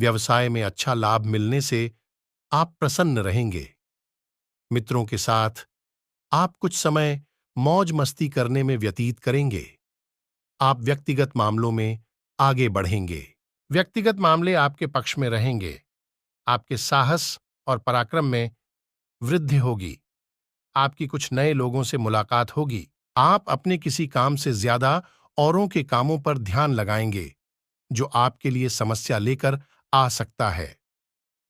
व्यवसाय में अच्छा लाभ मिलने से आप प्रसन्न रहेंगे। मित्रों के साथ आप कुछ समय मौज मस्ती करने में व्यतीत करेंगे। आप व्यक्तिगत मामलों में आगे बढ़ेंगे। व्यक्तिगत मामले आपके पक्ष में रहेंगे। आपके साहस और पराक्रम में वृद्धि होगी। आपकी कुछ नए लोगों से मुलाकात होगी। आप अपने किसी काम से ज्यादा औरों के कामों पर ध्यान लगाएंगे, जो आपके लिए समस्या लेकर आ सकता है।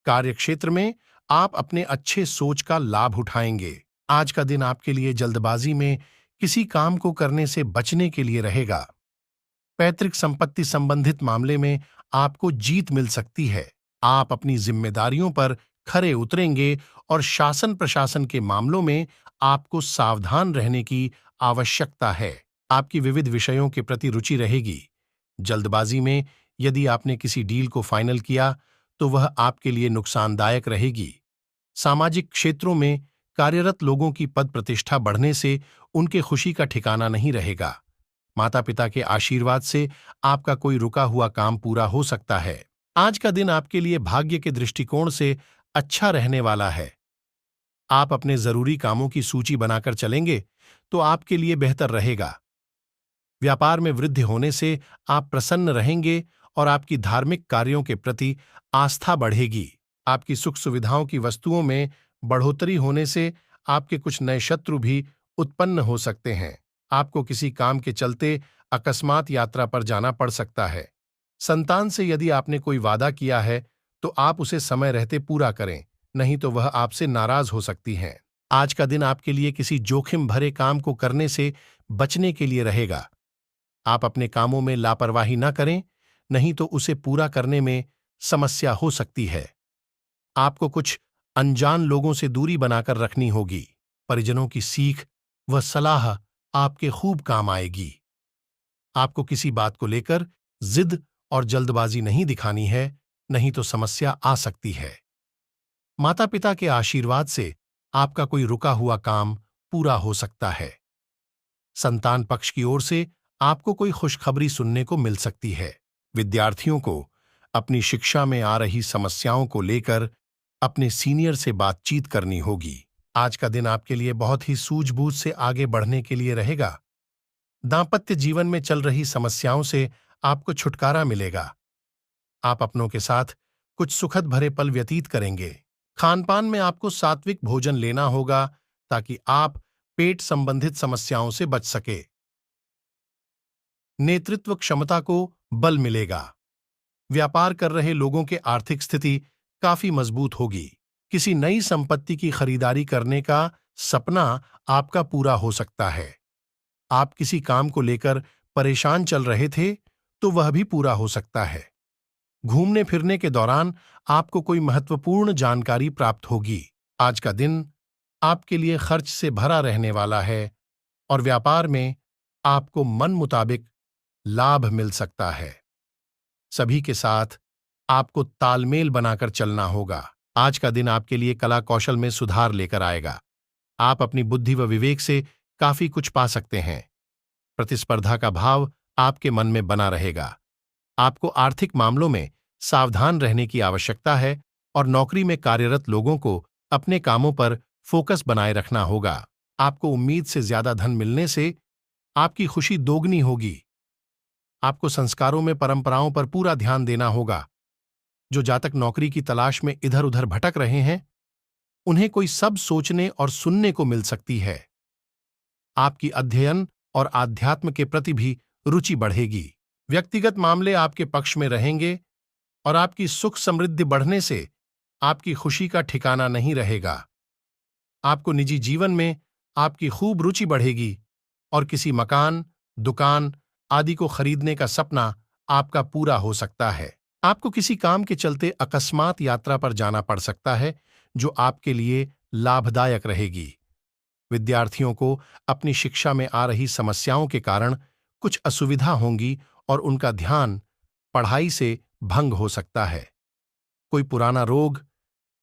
कार्यक्षेत्र में आप अपने अच्छे सोच का लाभ उठाएंगे। आज का दिन आपके लिए जल्दबाजी में किसी काम को करने से बचने के लिए रहेगा। पैतृक संपत्ति संबंधित मामले में आपको जीत मिल सकती है। आप अपनी जिम्मेदारियों पर खरे उतरेंगे और शासन प्रशासन के मामलों में आपको सावधान रहने की आवश्यकता है। आपकी विविध विषयों के प्रति रुचि रहेगी। जल्दबाजी में यदि आपने किसी डील को फाइनल किया तो वह आपके लिए नुकसानदायक रहेगी। सामाजिक क्षेत्रों में कार्यरत लोगों की पद प्रतिष्ठा बढ़ने से उनके खुशी का ठिकाना नहीं रहेगा। माता पिता के आशीर्वाद से आपका कोई रुका हुआ काम पूरा हो सकता है। आज का दिन आपके लिए भाग्य के दृष्टिकोण से अच्छा रहने वाला है। आप अपने जरूरी कामों की सूची बनाकर चलेंगे तो आपके लिए बेहतर रहेगा। व्यापार में वृद्धि होने से आप प्रसन्न रहेंगे और आपकी धार्मिक कार्यों के प्रति आस्था बढ़ेगी। आपकी सुख सुविधाओं की वस्तुओं में बढ़ोतरी होने से आपके कुछ नए शत्रु भी उत्पन्न हो सकते हैं। आपको किसी काम के चलते अकस्मात यात्रा पर जाना पड़ सकता है। संतान से यदि आपने कोई वादा किया है तो आप उसे समय रहते पूरा करें, नहीं तो वह आपसे नाराज हो सकती हैं। आज का दिन आपके लिए किसी जोखिम भरे काम को करने से बचने के लिए रहेगा। आप अपने कामों में लापरवाही न करें, नहीं तो उसे पूरा करने में समस्या हो सकती है। आपको कुछ अनजान लोगों से दूरी बनाकर रखनी होगी। परिजनों की सीख व सलाह आपके खूब काम आएगी। आपको किसी बात को लेकर जिद और जल्दबाजी नहीं दिखानी है, नहीं तो समस्या आ सकती है। माता पिता के आशीर्वाद से आपका कोई रुका हुआ काम पूरा हो सकता है। संतान पक्ष की ओर से आपको कोई खुशखबरी सुनने को मिल सकती है। विद्यार्थियों को अपनी शिक्षा में आ रही समस्याओं को लेकर अपने सीनियर से बातचीत करनी होगी। आज का दिन आपके लिए बहुत ही सूझबूझ से आगे बढ़ने के लिए रहेगा। दांपत्य जीवन में चल रही समस्याओं से आपको छुटकारा मिलेगा। आप अपनों के साथ कुछ सुखद भरे पल व्यतीत करेंगे। खानपान में आपको सात्विक भोजन लेना होगा ताकि आप पेट संबंधित समस्याओं से बच सके। नेतृत्व क्षमता को बल मिलेगा। व्यापार कर रहे लोगों के आर्थिक स्थिति काफी मजबूत होगी। किसी नई संपत्ति की खरीदारी करने का सपना आपका पूरा हो सकता है। आप किसी काम को लेकर परेशान चल रहे थे तो वह भी पूरा हो सकता है। घूमने फिरने के दौरान आपको कोई महत्वपूर्ण जानकारी प्राप्त होगी। आज का दिन आपके लिए खर्च से भरा रहने वाला है और व्यापार में आपको मन मुताबिक लाभ मिल सकता है। सभी के साथ आपको तालमेल बनाकर चलना होगा। आज का दिन आपके लिए कला कौशल में सुधार लेकर आएगा। आप अपनी बुद्धि व विवेक से काफी कुछ पा सकते हैं। प्रतिस्पर्धा का भाव आपके मन में बना रहेगा। आपको आर्थिक मामलों में सावधान रहने की आवश्यकता है और नौकरी में कार्यरत लोगों को अपने कामों पर फोकस बनाए रखना होगा। आपको उम्मीद से ज्यादा धन मिलने से आपकी खुशी दोगुनी होगी। आपको संस्कारों में परंपराओं पर पूरा ध्यान देना होगा। जो जातक नौकरी की तलाश में इधर उधर भटक रहे हैं, उन्हें कोई सब सोचने और सुनने को मिल सकती है। आपकी अध्ययन और आध्यात्म के प्रति भी रुचि बढ़ेगी। व्यक्तिगत मामले आपके पक्ष में रहेंगे और आपकी सुख समृद्धि बढ़ने से आपकी खुशी का ठिकाना नहीं रहेगा। आपको निजी जीवन में आपकी खूब रुचि बढ़ेगी और किसी मकान, दुकान आदि को खरीदने का सपना आपका पूरा हो सकता है। आपको किसी काम के चलते अकस्मात यात्रा पर जाना पड़ सकता है, जो आपके लिए लाभदायक रहेगी। विद्यार्थियों को अपनी शिक्षा में आ रही समस्याओं के कारण कुछ असुविधा होंगी और उनका ध्यान पढ़ाई से भंग हो सकता है। कोई पुराना रोग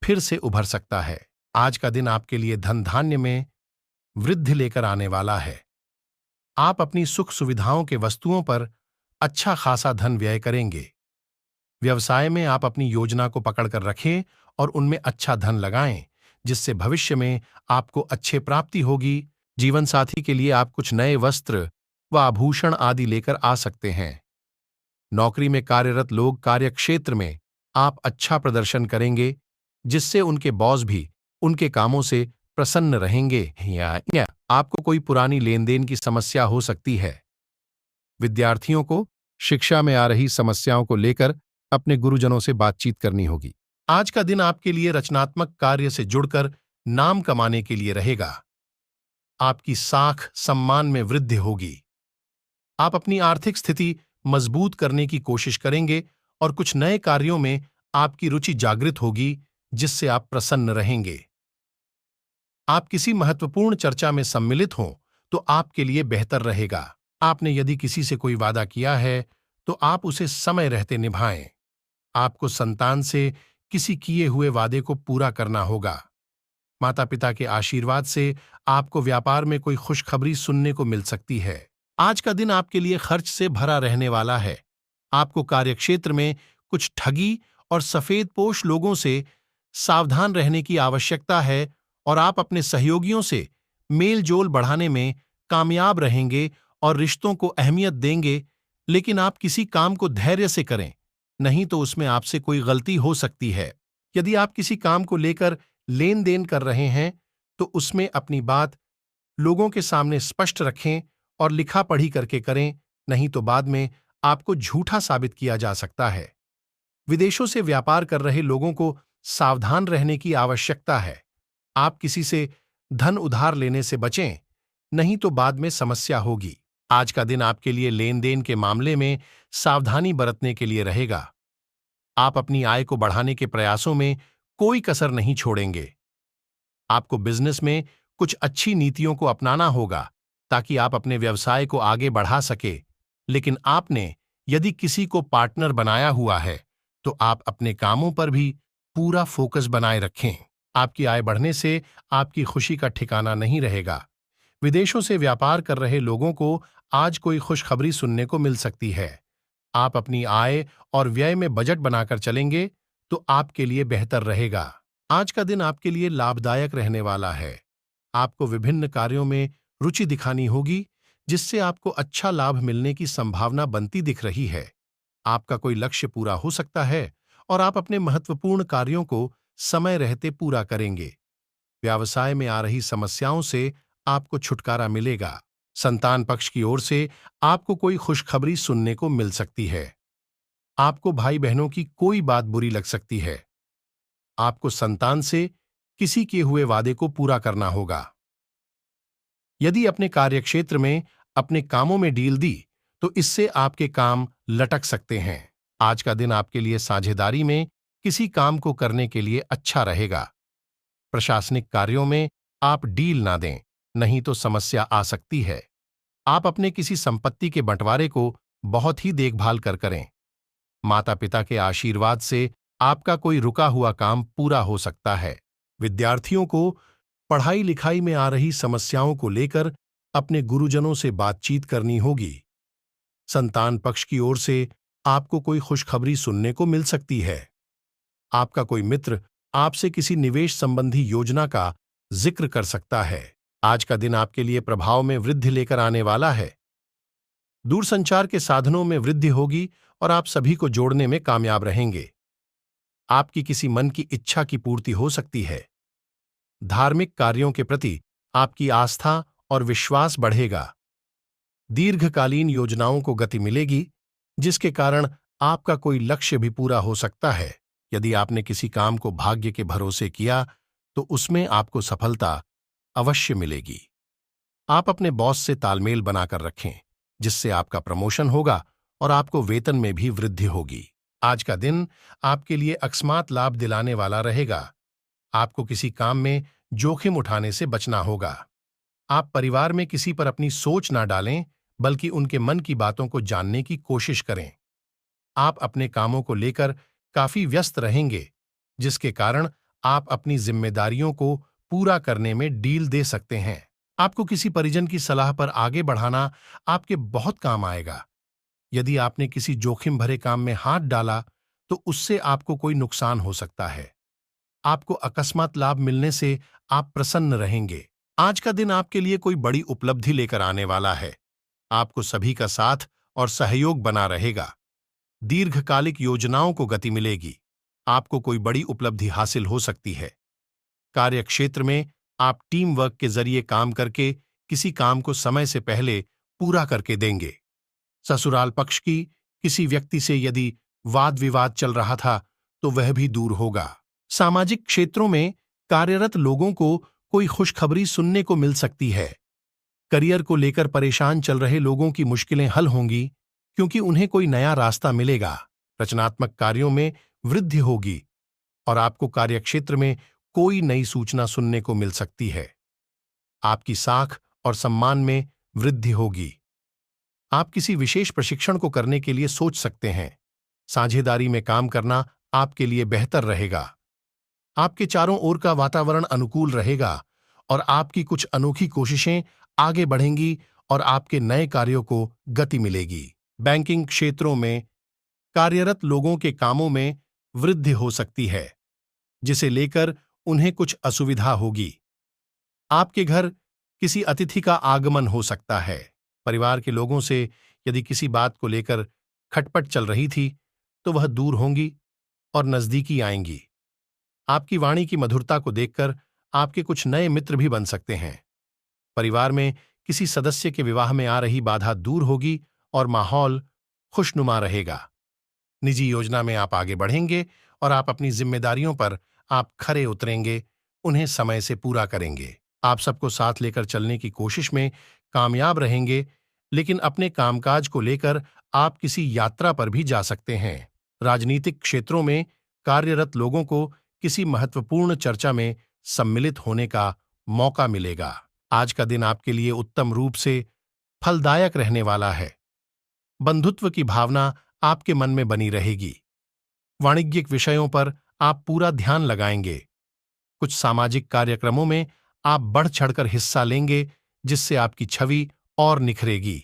फिर से उभर सकता है। आज का दिन आपके लिए धन धान्य में वृद्धि लेकर आने वाला है। आप अपनी सुख सुविधाओं के वस्तुओं पर अच्छा खासा धन व्यय करेंगे। व्यवसाय में आप अपनी योजना को पकड़कर रखें और उनमें अच्छा धन लगाएं, जिससे भविष्य में आपको अच्छे प्राप्ति होगी। जीवन साथी के लिए आप कुछ नए वस्त्र व आभूषण आदि लेकर आ सकते हैं। नौकरी में कार्यरत लोग कार्यक्षेत्र में आप अच्छा प्रदर्शन करेंगे, जिससे उनके बॉस भी उनके कामों से प्रसन्न रहेंगे। या आपको कोई पुरानी लेन देन की समस्या हो सकती है। विद्यार्थियों को शिक्षा में आ रही समस्याओं को लेकर अपने गुरुजनों से बातचीत करनी होगी। आज का दिन आपके लिए रचनात्मक कार्य से जुड़कर नाम कमाने के लिए रहेगा। आपकी साख सम्मान में वृद्धि होगी। आप अपनी आर्थिक स्थिति मजबूत करने की कोशिश करेंगे और कुछ नए कार्यों में आपकी रुचि जागृत होगी, जिससे आप प्रसन्न रहेंगे। आप किसी महत्वपूर्ण चर्चा में सम्मिलित हों तो आपके लिए बेहतर रहेगा। आपने यदि किसी से कोई वादा किया है तो आप उसे समय रहते निभाएं। आपको संतान से किसी किए हुए वादे को पूरा करना होगा। माता पिता के आशीर्वाद से आपको व्यापार में कोई खुशखबरी सुनने को मिल सकती है। आज का दिन आपके लिए खर्च से भरा रहने वाला है। आपको कार्यक्षेत्र में कुछ ठगी और सफेदपोश लोगों से सावधान रहने की आवश्यकता है और आप अपने सहयोगियों से मेल जोल बढ़ाने में कामयाब रहेंगे और रिश्तों को अहमियत देंगे, लेकिन आप किसी काम को धैर्य से करें, नहीं तो उसमें आपसे कोई गलती हो सकती है। यदि आप किसी काम को लेकर लेन देन कर रहे हैं तो उसमें अपनी बात लोगों के सामने स्पष्ट रखें और लिखा पढ़ी करके करें, नहीं तो बाद में आपको झूठा साबित किया जा सकता है। विदेशों से व्यापार कर रहे लोगों को सावधान रहने की आवश्यकता है। आप किसी से धन उधार लेने से बचें, नहीं तो बाद में समस्या होगी। आज का दिन आपके लिए लेन देन के मामले में सावधानी बरतने के लिए रहेगा। आप अपनी आय को बढ़ाने के प्रयासों में कोई कसर नहीं छोड़ेंगे। आपको बिजनेस में कुछ अच्छी नीतियों को अपनाना होगा ताकि आप अपने व्यवसाय को आगे बढ़ा सके, लेकिन आपने यदि किसी को पार्टनर बनाया हुआ है तो आप अपने कामों पर भी पूरा फोकस बनाए रखें। आपकी आय बढ़ने से आपकी खुशी का ठिकाना नहीं रहेगा। विदेशों से व्यापार कर रहे लोगों को आज कोई खुशखबरी सुनने को मिल सकती है। आप अपनी आय और व्यय में बजट बनाकर चलेंगे तो आपके लिए बेहतर रहेगा। आज का दिन आपके लिए लाभदायक रहने वाला है। आपको विभिन्न कार्यों में रुचि दिखानी होगी, जिससे आपको अच्छा लाभ मिलने की संभावना बनती दिख रही है। आपका कोई लक्ष्य पूरा हो सकता है और आप अपने महत्वपूर्ण कार्यों को समय रहते पूरा करेंगे। व्यवसाय में आ रही समस्याओं से आपको छुटकारा मिलेगा। संतान पक्ष की ओर से आपको कोई खुशखबरी सुनने को मिल सकती है। आपको भाई बहनों की कोई बात बुरी लग सकती है। आपको संतान से किसी किए हुए वादे को पूरा करना होगा। यदि अपने कार्यक्षेत्र में अपने कामों में डील दी तो इससे आपके काम लटक सकते हैं। आज का दिन आपके लिए साझेदारी में किसी काम को करने के लिए अच्छा रहेगा। प्रशासनिक कार्यों में आप डील ना दें, नहीं तो समस्या आ सकती है। आप अपने किसी संपत्ति के बंटवारे को बहुत ही देखभाल कर करें। माता पिता के आशीर्वाद से आपका कोई रुका हुआ काम पूरा हो सकता है। विद्यार्थियों को पढ़ाई लिखाई में आ रही समस्याओं को लेकर अपने गुरुजनों से बातचीत करनी होगी। संतान पक्ष की ओर से आपको कोई खुशखबरी सुनने को मिल सकती है। आपका कोई मित्र आपसे किसी निवेश संबंधी योजना का जिक्र कर सकता है। आज का दिन आपके लिए प्रभाव में वृद्धि लेकर आने वाला है। दूरसंचार के साधनों में वृद्धि होगी और आप सभी को जोड़ने में कामयाब रहेंगे। आपकी किसी मन की इच्छा की पूर्ति हो सकती है। धार्मिक कार्यों के प्रति आपकी आस्था और विश्वास बढ़ेगा। दीर्घकालीन योजनाओं को गति मिलेगी, जिसके कारण आपका कोई लक्ष्य भी पूरा हो सकता है। यदि आपने किसी काम को भाग्य के भरोसे किया तो उसमें आपको सफलता अवश्य मिलेगी। आप अपने बॉस से तालमेल बनाकर रखें, जिससे आपका प्रमोशन होगा और आपको वेतन में भी वृद्धि होगी। आज का दिन आपके लिए अकस्मात लाभ दिलाने वाला रहेगा। आपको किसी काम में जोखिम उठाने से बचना होगा। आप परिवार में किसी पर अपनी सोच ना डालें, बल्कि उनके मन की बातों को जानने की कोशिश करें। आप अपने कामों को लेकर काफी व्यस्त रहेंगे, जिसके कारण आप अपनी जिम्मेदारियों को पूरा करने में डील दे सकते हैं। आपको किसी परिजन की सलाह पर आगे बढ़ाना आपके बहुत काम आएगा। यदि आपने किसी जोखिम भरे काम में हाथ डाला तो उससे आपको कोई नुकसान हो सकता है। आपको अकस्मात लाभ मिलने से आप प्रसन्न रहेंगे। आज का दिन आपके लिए कोई बड़ी उपलब्धि लेकर आने वाला है। आपको सभी का साथ और सहयोग बना रहेगा। दीर्घकालिक योजनाओं को गति मिलेगी। आपको कोई बड़ी उपलब्धि हासिल हो सकती है। कार्य क्षेत्र में आप टीम वर्क के जरिए काम करके किसी काम को समय से पहले पूरा करके देंगे। ससुराल पक्ष की किसी व्यक्ति से यदि वाद विवाद चल रहा था तो वह भी दूर होगा। सामाजिक क्षेत्रों में कार्यरत लोगों को कोई खुशखबरी सुनने को मिल सकती है। करियर को लेकर परेशान चल रहे लोगों की मुश्किलें हल होंगी क्योंकि उन्हें कोई नया रास्ता मिलेगा। रचनात्मक कार्यों में वृद्धि होगी और आपको कार्यक्षेत्र में कोई नई सूचना सुनने को मिल सकती है। आपकी साख और सम्मान में वृद्धि होगी। आप किसी विशेष प्रशिक्षण को करने के लिए सोच सकते हैं। साझेदारी में काम करना आपके लिए बेहतर रहेगा। आपके चारों ओर का वातावरण अनुकूल रहेगा और आपकी कुछ अनोखी कोशिशें आगे बढ़ेंगी और आपके नए कार्यों को गति मिलेगी। बैंकिंग क्षेत्रों में कार्यरत लोगों के कामों में वृद्धि हो सकती है, जिसे लेकर उन्हें कुछ असुविधा होगी। आपके घर किसी अतिथि का आगमन हो सकता है। परिवार के लोगों से यदि किसी बात को लेकर खटपट चल रही थी तो वह दूर होंगी और नजदीकी आएंगी। आपकी वाणी की मधुरता को देखकर आपके कुछ नए मित्र भी बन सकते हैं। परिवार में किसी सदस्य के विवाह में आ रही बाधा दूर होगी और माहौल खुशनुमा रहेगा। निजी योजना में आप आगे बढ़ेंगे और आप अपनी जिम्मेदारियों पर आप खरे उतरेंगे, उन्हें समय से पूरा करेंगे। आप सबको साथ लेकर चलने की कोशिश में कामयाब रहेंगे, लेकिन अपने कामकाज को लेकर आप किसी यात्रा पर भी जा सकते हैं। राजनीतिक क्षेत्रों में कार्यरत लोगों को किसी महत्वपूर्ण चर्चा में सम्मिलित होने का मौका मिलेगा। आज का दिन आपके लिए उत्तम रूप से फलदायक रहने वाला है। बंधुत्व की भावना आपके मन में बनी रहेगी। वाणिज्यिक विषयों पर आप पूरा ध्यान लगाएंगे। कुछ सामाजिक कार्यक्रमों में आप बढ़ चढ़कर हिस्सा लेंगे, जिससे आपकी छवि और निखरेगी।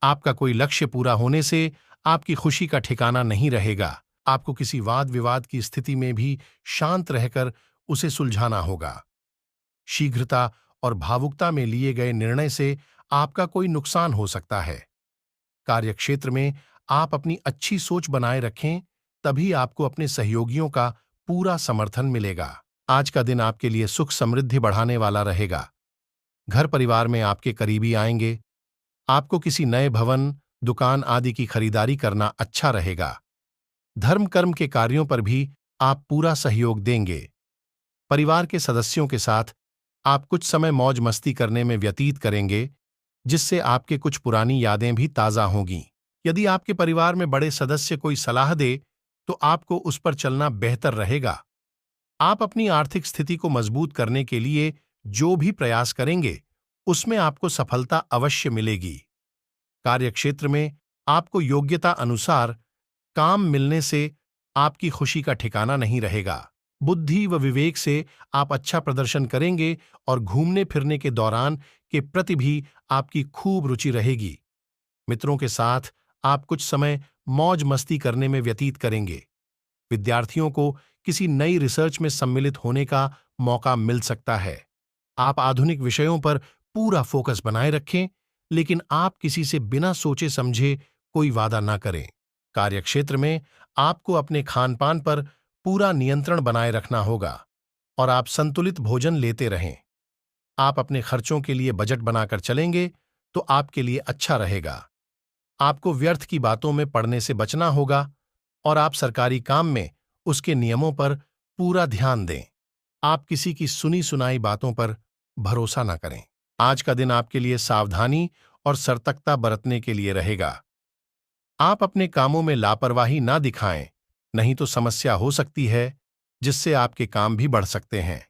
आपका कोई लक्ष्य पूरा होने से आपकी खुशी का ठिकाना नहीं रहेगा। आपको किसी वाद विवाद की स्थिति में भी शांत रहकर उसे सुलझाना होगा। शीघ्रता और भावुकता में लिए गए निर्णय से आपका कोई नुकसान हो सकता है। कार्यक्षेत्र में आप अपनी अच्छी सोच बनाए रखें, तभी आपको अपने सहयोगियों का पूरा समर्थन मिलेगा। आज का दिन आपके लिए सुख समृद्धि बढ़ाने वाला रहेगा। घर परिवार में आपके करीबी आएंगे। आपको किसी नए भवन, दुकान आदि की खरीदारी करना अच्छा रहेगा। धर्म कर्म के कार्यों पर भी आप पूरा सहयोग देंगे। परिवार के सदस्यों के साथ आप कुछ समय मौज मस्ती करने में व्यतीत करेंगे, जिससे आपके कुछ पुरानी यादें भी ताज़ा होंगी। यदि आपके परिवार में बड़े सदस्य कोई सलाह दे तो आपको उस पर चलना बेहतर रहेगा। आप अपनी आर्थिक स्थिति को मजबूत करने के लिए जो भी प्रयास करेंगे, उसमें आपको सफलता अवश्य मिलेगी। कार्यक्षेत्र में आपको योग्यता अनुसार काम मिलने से आपकी खुशी का ठिकाना नहीं रहेगा। बुद्धि व विवेक से आप अच्छा प्रदर्शन करेंगे और घूमने फिरने के दौरान के प्रति भी आपकी खूब रुचि रहेगी। मित्रों के साथ आप कुछ समय मौज मस्ती करने में व्यतीत करेंगे। विद्यार्थियों को किसी नई रिसर्च में सम्मिलित होने का मौका मिल सकता है। आप आधुनिक विषयों पर पूरा फोकस बनाए रखें, लेकिन आप किसी से बिना सोचे समझे कोई वादा न करें। कार्यक्षेत्र में आपको अपने खानपान पर पूरा नियंत्रण बनाए रखना होगा और आप संतुलित भोजन लेते रहें। आप अपने खर्चों के लिए बजट बनाकर चलेंगे तो आपके लिए अच्छा रहेगा। आपको व्यर्थ की बातों में पड़ने से बचना होगा और आप सरकारी काम में उसके नियमों पर पूरा ध्यान दें। आप किसी की सुनी सुनाई बातों पर भरोसा न करें। आज का दिन आपके लिए सावधानी और सतर्कता बरतने के लिए रहेगा। आप अपने कामों में लापरवाही ना दिखाएं, नहीं तो समस्या हो सकती है, जिससे आपके काम भी बढ़ सकते हैं।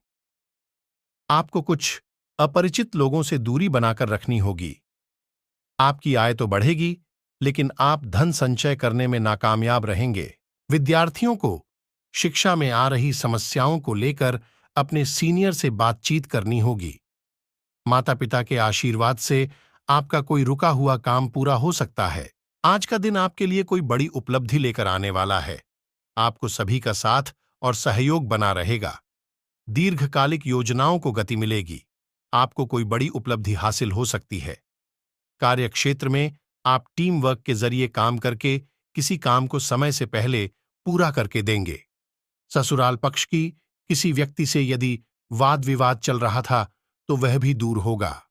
आपको कुछ अपरिचित लोगों से दूरी बनाकर रखनी होगी। आपकी आय तो बढ़ेगी, लेकिन आप धन संचय करने में नाकामयाब रहेंगे। विद्यार्थियों को शिक्षा में आ रही समस्याओं को लेकर अपने सीनियर से बातचीत करनी होगी। माता पिता के आशीर्वाद से आपका कोई रुका हुआ काम पूरा हो सकता है। आज का दिन आपके लिए कोई बड़ी उपलब्धि लेकर आने वाला है। आपको सभी का साथ और सहयोग बना रहेगा। दीर्घकालिक योजनाओं को गति मिलेगी। आपको कोई बड़ी उपलब्धि हासिल हो सकती है। कार्यक्षेत्र में आप टीम वर्क के जरिए काम करके किसी काम को समय से पहले पूरा करके देंगे। ससुराल पक्ष की किसी व्यक्ति से यदि वाद विवाद चल रहा था तो वह भी दूर होगा।